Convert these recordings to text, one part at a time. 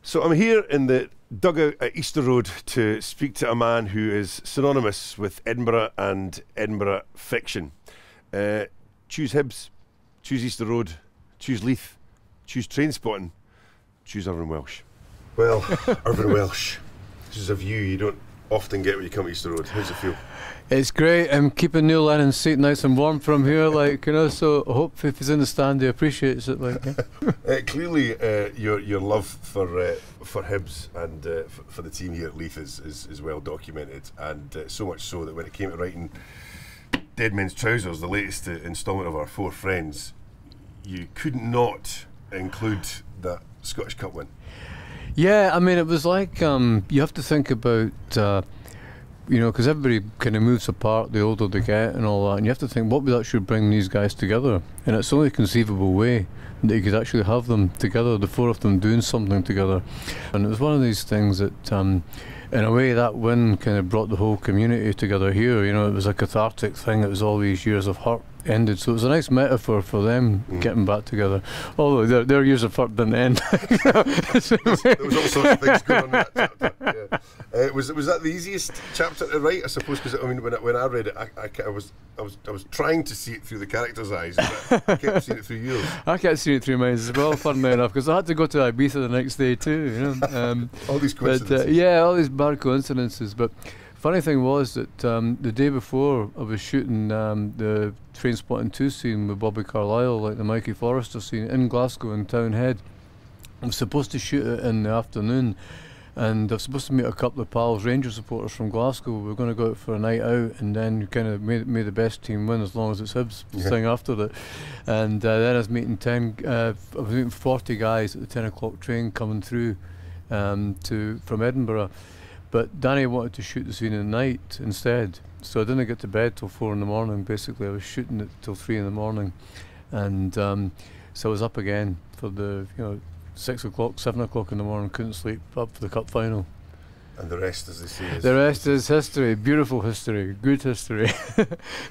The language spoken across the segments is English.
So I'm here in the dugout at Easter Road to speak to a man who is synonymous with Edinburgh and Edinburgh fiction. Choose Hibs, choose Easter Road, choose Leith, choose Trainspotting, choose Irvine Welsh. Well, Irvine Welsh, this is a view you don't often get when you come to Easter Road. How's it feel? It's great. I'm keeping Neil Lennon's seat nice and warm from here, like, you know, so I hope if he's in the stand he appreciates it, like. Yeah. Clearly your love for Hibs and for the team here at Leith is well documented, and so much so that when it came to writing Dead Men's Trousers, the latest instalment of our Four Friends, you could not include that Scottish Cup win. Yeah, I mean, it was like, you have to think about, you know, because everybody kind of moves apart the older they get and all that, and you have to think, what would actually bring these guys together? And it's the only conceivable way that you could actually have them together, the four of them doing something together. And it was one of these things that, in a way, that win kind of brought the whole community together here. You know, it was a cathartic thing. It was all these years of hurt ended, so it was a nice metaphor for them getting back together. Although their years of hurt didn't end. There was all sorts of things going on in that chapter. Yeah. Was that the easiest chapter to write, I suppose? Because I mean, when I read it, I was trying to see it through the character's eyes, but I kept seeing it through yours. I kept seeing it through mine as well, funnily enough, because I had to go to Ibiza the next day too. You know, all these coincidences. But, yeah, all these bad coincidences. But funny thing was that the day before I was shooting the Trainspotting 2 scene with Bobby Carlyle, like the Mikey Forrester scene, in Glasgow in Townhead. I was supposed to shoot it in the afternoon, and I was supposed to meet a couple of pals, Rangers supporters from Glasgow. We were going to go out for a night out, and then kind of made the best team win as long as it's Hibs thing after it. And then I was meeting 40 guys at the 10 o'clock train coming through from Edinburgh. But Danny wanted to shoot the scene in the night instead, so I didn't get to bed till 4 in the morning. Basically, I was shooting it till 3 in the morning, and so I was up again for the 6 o'clock, 7 o'clock in the morning. Couldn't sleep, up for the cup final. And the rest, as they say, is the rest is history. Beautiful history, good history,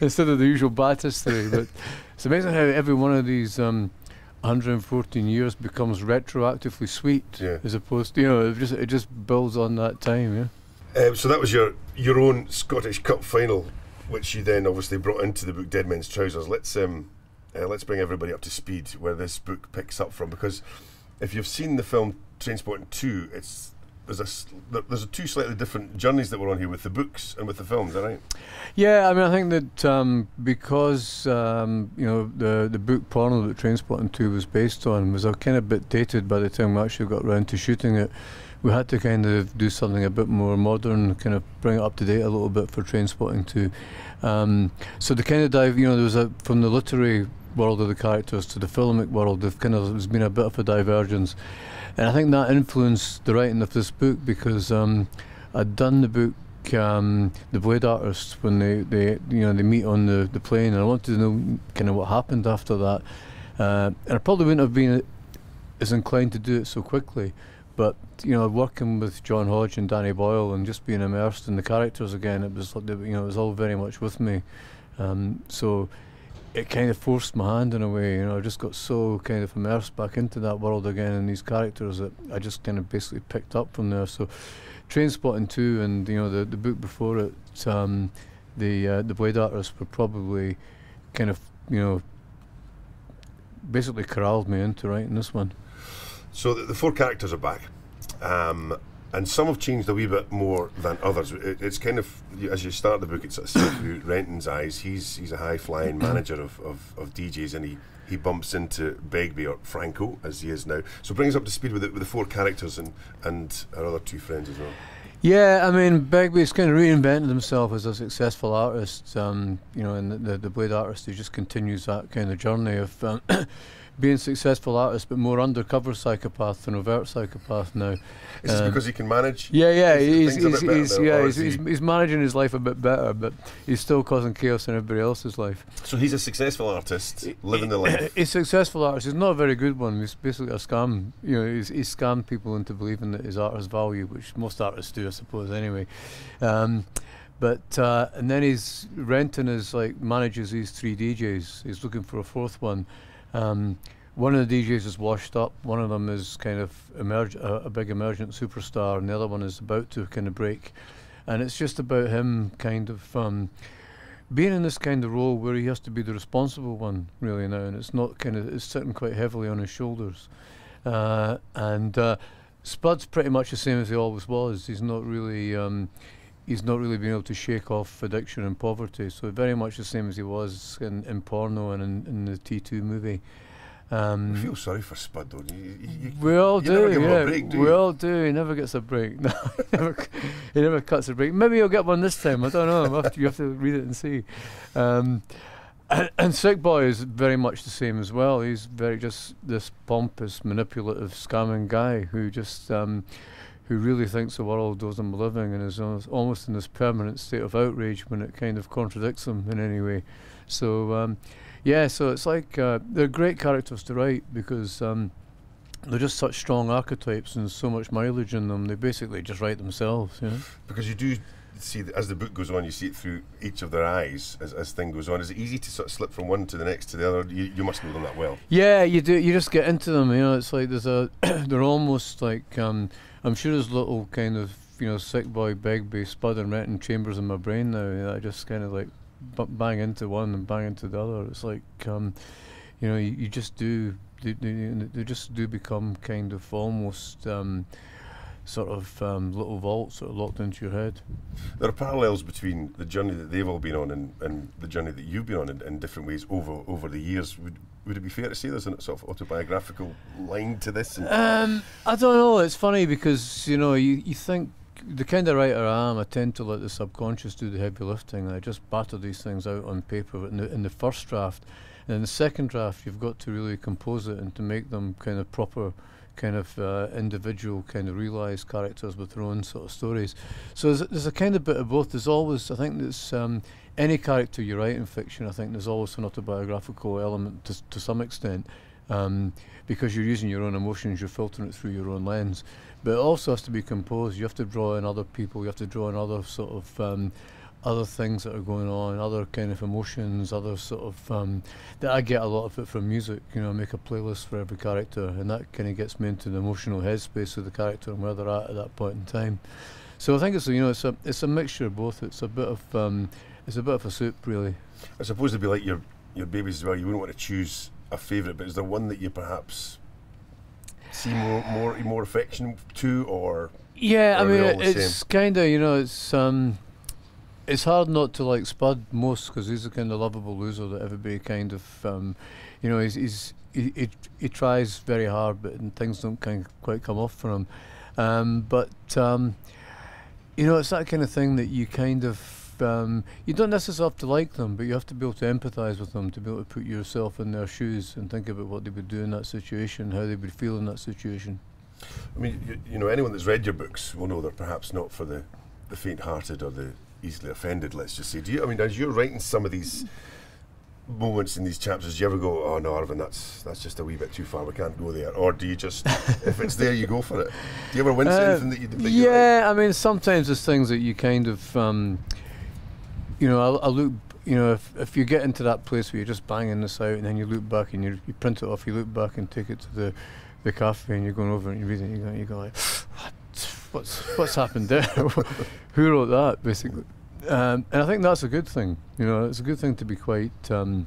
instead of the usual bad history. But it's amazing how every one of these 114 years becomes retroactively sweet, as opposed to, it just builds on that time. So that was your own Scottish Cup final, which you then obviously brought into the book Dead Men's Trousers. Let's bring everybody up to speed where this book picks up from, because if you've seen the film Trainspotting 2, there's two slightly different journeys that we're on here with the books and with the films, is that right? Yeah, I mean, I think that because the book porno that Trainspotting 2 was based on was a kind of bit dated by the time we actually got around to shooting it. We had to kind of do something a bit more modern, kind of bring it up to date a little bit for Trainspotting 2. So the kind of dive, there was from the literary world of the characters to the filmic world, there's been a bit of a divergence. And I think that influenced the writing of this book, because I'd done the book The Blade Artists when they meet on the plane, and I wanted to know kind of what happened after that. And I probably wouldn't have been as inclined to do it so quickly, but working with John Hodge and Danny Boyle and just being immersed in the characters again, it was like it was all very much with me. So it kind of forced my hand in a way. I just got so kind of immersed back into that world again and these characters that I just kind of basically picked up from there. So Trainspotting 2 and the book before it, the Blade Artists, were probably kind of basically corralled me into writing this one. So the four characters are back, and some have changed a wee bit more than others. It's kind of, as you start the book, it's sort of seen through Renton's eyes. He's a high-flying manager of DJs, and he bumps into Begbie, or Franco as he is now. So bring us up to speed with the four characters and our other two friends as well. Yeah, I mean, Begbie's kind of reinvented himself as a successful artist. And the Blade Artist, he just continues that kind of journey of being a successful artist, but more undercover psychopath than overt psychopath now. Is this because he can manage? Yeah, he's managing his life a bit better, but he's still causing chaos in everybody else's life. So he's a successful artist, living the life. He's a successful artist. He's not a very good one. He's basically a scam. He's scammed people into believing that his art has value, which most artists do, I suppose, anyway. And then Renton is manages these three DJs. He's looking for a fourth one. one of the DJs is washed up, one of them is kind of a big emergent superstar, and the other one is about to kind of break. And it's just about him kind of being in this kind of role where he has to be the responsible one, really, now, and it's not kind of, it's sitting quite heavily on his shoulders. And Spud's pretty much the same as he always was. He's not really been able to shake off addiction and poverty, so very much the same as he was in Porno and in the T2 movie. I feel sorry for Spud, though. We all do, never give him yeah. a break, do we you? all do. He never gets a break. No, he never cuts a break. Maybe he'll get one this time. I don't know. You have to read it and see. And Sick Boy is very much the same as well. He's very just this pompous, manipulative, scamming guy who just who really thinks the world owes him a living and is almost in this permanent state of outrage when it kind of contradicts him in any way. So yeah, so it's like they're great characters to write because they're just such strong archetypes and so much mileage in them. They basically just write themselves, you know. Because you do see, as the book goes on, you see it through each of their eyes as thing goes on. Is it easy to sort of slip from one to the next to the other? You must know them that well. Yeah, you do. You just get into them, you know. It's like there's a they're almost like I'm sure there's little kind of, you know, Sick Boy, Begbie, Spud and Renton chambers in my brain now. You know, I just kind of like bang into one and bang into the other. It's like you know, you just do. They just do become kind of almost sort of little vaults that are locked into your head. There are parallels between the journey that they've all been on and the journey that you've been on in different ways over the years. Would it be fair to say there's a sort of autobiographical line to this? I don't know. It's funny because, you know, you think the kind of writer I am, I tend to let the subconscious do the heavy lifting. I just batter these things out on paper in the first draft. And in the second draft, you've got to really compose it and to make them kind of proper, kind of individual, kind of realised characters with their own sort of stories. So there's a kind of bit of both. There's always, I think there's any character you write in fiction, I think there's always an autobiographical element to some extent, because you're using your own emotions, you're filtering it through your own lens. But it also has to be composed. You have to draw in other people, you have to draw in other sort of other things that are going on, other kind of emotions, other sort of that I get a lot of it from music. You know, I make a playlist for every character, and that kind of gets me into the emotional headspace of the character and where they're at that point in time. So I think it's, you know, it's a mixture of both. It's a bit of a soup, really. I suppose it'd be like your babies as well. You wouldn't want to choose a favourite, but is there one that you perhaps see more affection to, or? Yeah, I mean, it's kind of, you know, it's hard not to like Spud most because he's the kind of lovable loser that everybody kind of, you know, he tries very hard, but things don't kind of quite come off for him. But you know, it's that kind of thing that you kind of you don't necessarily have to like them, but you have to be able to empathise with them, to be able to put yourself in their shoes and think about what they would do in that situation, how they would feel in that situation. I mean, you know, anyone that's read your books will know they're perhaps not for the faint-hearted or the easily offended, let's just say. Do you, I mean, as you're writing some of these moments in these chapters, do you ever go, oh no, Irvine, that's just a wee bit too far, we can't go there? Or do you just, if it's there, you go for it? Do you ever wince at anything that you yeah, write? I mean, sometimes there's things that you kind of, you know, I look, you know, if you get into that place where you're just banging this out and then you look back and you print it off, you look back and take it to the cafe and you're going over it and you read it and you go like, what's happened there? Who wrote that, basically? And I think that's a good thing. You know, it's a good thing to be quite to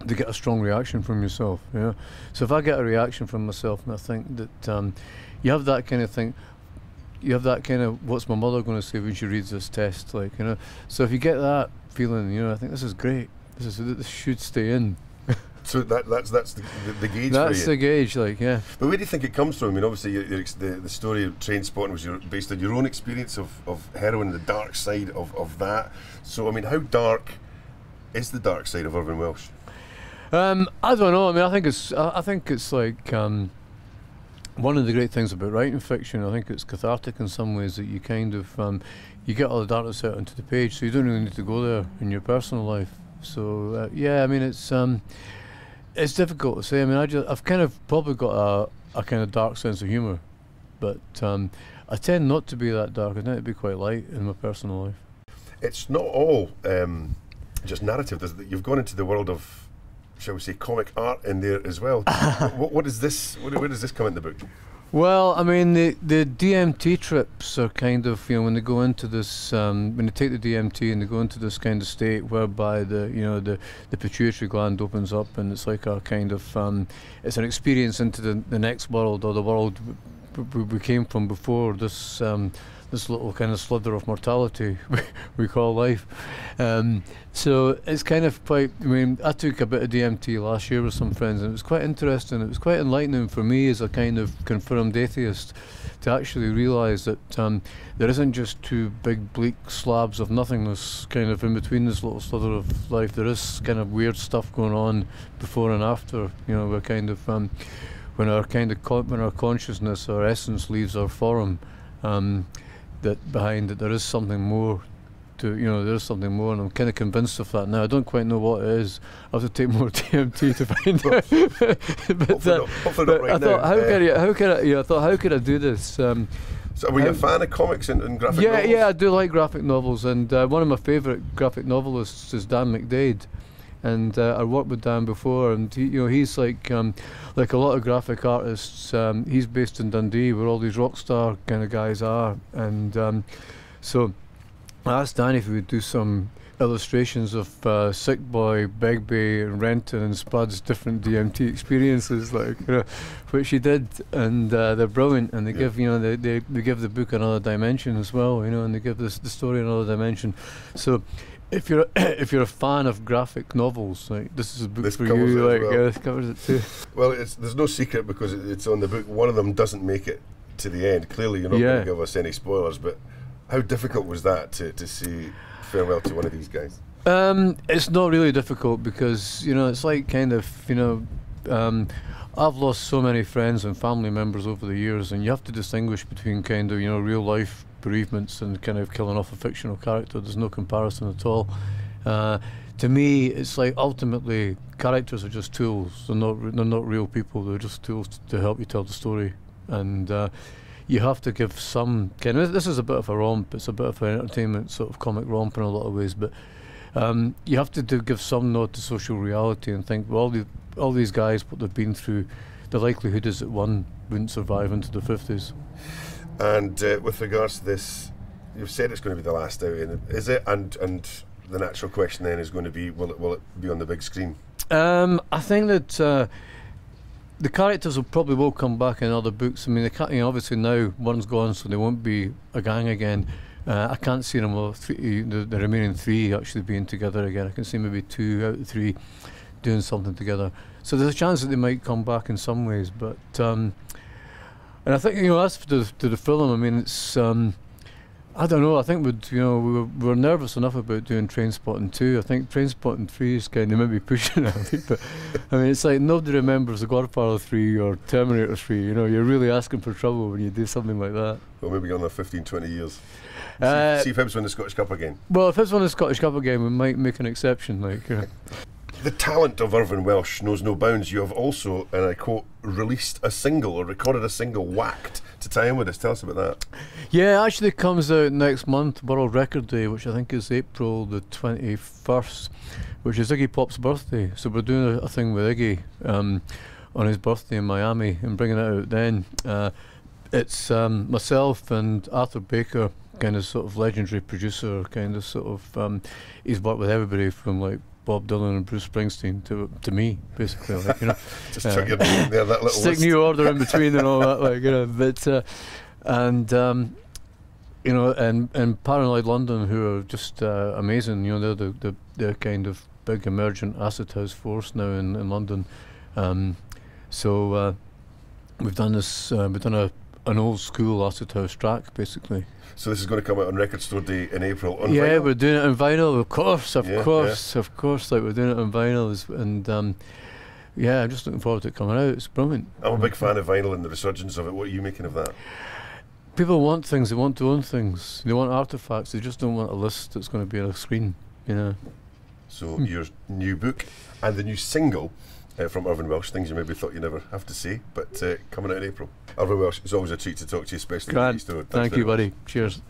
get a strong reaction from yourself. You know, so if I get a reaction from myself and I think that you have that kind of thing, you have that kind of what's my mother going to say when she reads this test, like, you know. So if you get that feeling, you know, I think this is great. This should stay in. So that's the gauge. That's for you. The gauge, like, yeah. But where do you think it comes from? I mean, obviously, the story of Trainspotting was based on your own experience of heroin, the dark side of that. So, I mean, how dark is the dark side of Irvine Welsh? I don't know. I mean, I think it's like one of the great things about writing fiction. I think it's cathartic in some ways that you kind of you get all the darkness out onto the page, so you don't really need to go there in your personal life. So yeah, I mean, it's difficult to say. I mean, I've kind of probably got a kind of dark sense of humour, but I tend not to be that dark. I tend to be quite light in my personal life. It's not all just narrative. You've gone into the world of shall we say, comic art in there as well. What is this? Where does this come in the book? Well, I mean, the DMT trips are kind of, you know, when they go into this, when they take the DMT and they go into this kind of state whereby the pituitary gland opens up, and it's like a kind of, it's an experience into the next world, or the world we came from before this this little kind of slither of mortality we call life. So it's kind of quite, I mean, I took a bit of DMT last year with some friends, and it was quite interesting. It was quite enlightening for me as a kind of confirmed atheist to actually realise that there isn't just two big bleak slabs of nothingness kind of in between this little slither of life. There is kind of weird stuff going on before and after. You know, we're kind of when our consciousness, our essence leaves our form, that behind it there is something more to, you know, there's something more, and I'm kind of convinced of that now. I don't quite know what it is. I have to take more DMT to find out. But I thought, how could I do this? So were you a fan of comics and graphic novels? Yeah, I do like graphic novels, and one of my favourite graphic novelists is Dan McDade. And I worked with Dan before, and he's like a lot of graphic artists. He's based in Dundee, where all these rock star kind of guys are, and so I asked Dan if he would do some illustrations of Sick Boy, Begbie, and Renton and Spud's different DMT experiences, like, you know, which he did, and they're brilliant, and they give, you know, they give the book another dimension as well, you know, and they give the story another dimension. So if you're a fan of graphic novels, like, this is a book for you. Like, well. This covers it too. Well, there's no secret because it's on the book. One of them doesn't make it to the end. Clearly, you're not going to give us any spoilers. But how difficult was that to say farewell to one of these guys? It's not really difficult because, you know, it's like kind of, you know, I've lost so many friends and family members over the years, and you have to distinguish between kind of, you know, real life bereavements and kind of killing off a fictional character. There's no comparison at all. To me, it's like ultimately characters are just tools. They're not real people. They're just tools to help you tell the story. And you have to give some kind of, this is a bit of a romp. It's a bit of an entertainment sort of comic romp in a lot of ways, but you have to give some nod to social reality and think, well, all these guys, what they've been through, the likelihood is that one wouldn't survive into the 50s. And with regards to this, you've said it's going to be the last outing. Is it? And the natural question then is going to be, will it be on the big screen? I think that the characters will come back in other books. I mean, you know, obviously now one's gone, so they won't be a gang again. I can't see them all the remaining three actually being together again. I can see maybe 2 out of 3 doing something together. So there's a chance that they might come back in some ways, but. And I think, you know, as to the film, I mean, it's I don't know. I think we were nervous enough about doing Trainspotting 2. I think Trainspotting 3 is kind of maybe pushing it. But I mean, it's like nobody remembers The Godfather 3 or Terminator 3. You know, you're really asking for trouble when you do something like that. Well, maybe another 15, 20 years. See if Hibs win the Scottish Cup again. Well, if Hibs win the Scottish Cup again, we might make an exception. Like. The talent of Irvine Welsh knows no bounds. You have also, and I quote, released a single or recorded a single, Whacked, to tie in with us. Tell us about that. Yeah, it actually comes out next month, World Record Day, which I think is April the 21st, which is Iggy Pop's birthday. So we're doing a thing with Iggy on his birthday in Miami and bringing it out then. It's myself and Arthur Baker, kind of sort of legendary producer, kind of sort of, he's worked with everybody from like Bob Dylan and Bruce Springsteen to me, basically, like, you know. Just chuck your name there, that little stick New Order in between and all that, like, you know. But you know, and Paranoid London, who are just amazing. You know, they're kind of big emergent acid house force now in London. So we've done this. We've done an old school acid house track, basically. So this is going to come out on Record Store Day in April. On yeah, vinyl? We're doing it on vinyl, of course, of course. Like, we're doing it on vinyl, and yeah, I'm just looking forward to it coming out. It's brilliant. I'm a big fan of vinyl and the resurgence of it. What are you making of that? People want things. They want to own things. They want artifacts. They just don't want a list that's going to be on a screen, you know. So your new book and the new single from Irvine Welsh, things you maybe thought you never have to say, but coming out in April. Irvine Welsh, it's always a treat to talk to you, especially at Easter Road. Thank you, buddy. Cheers.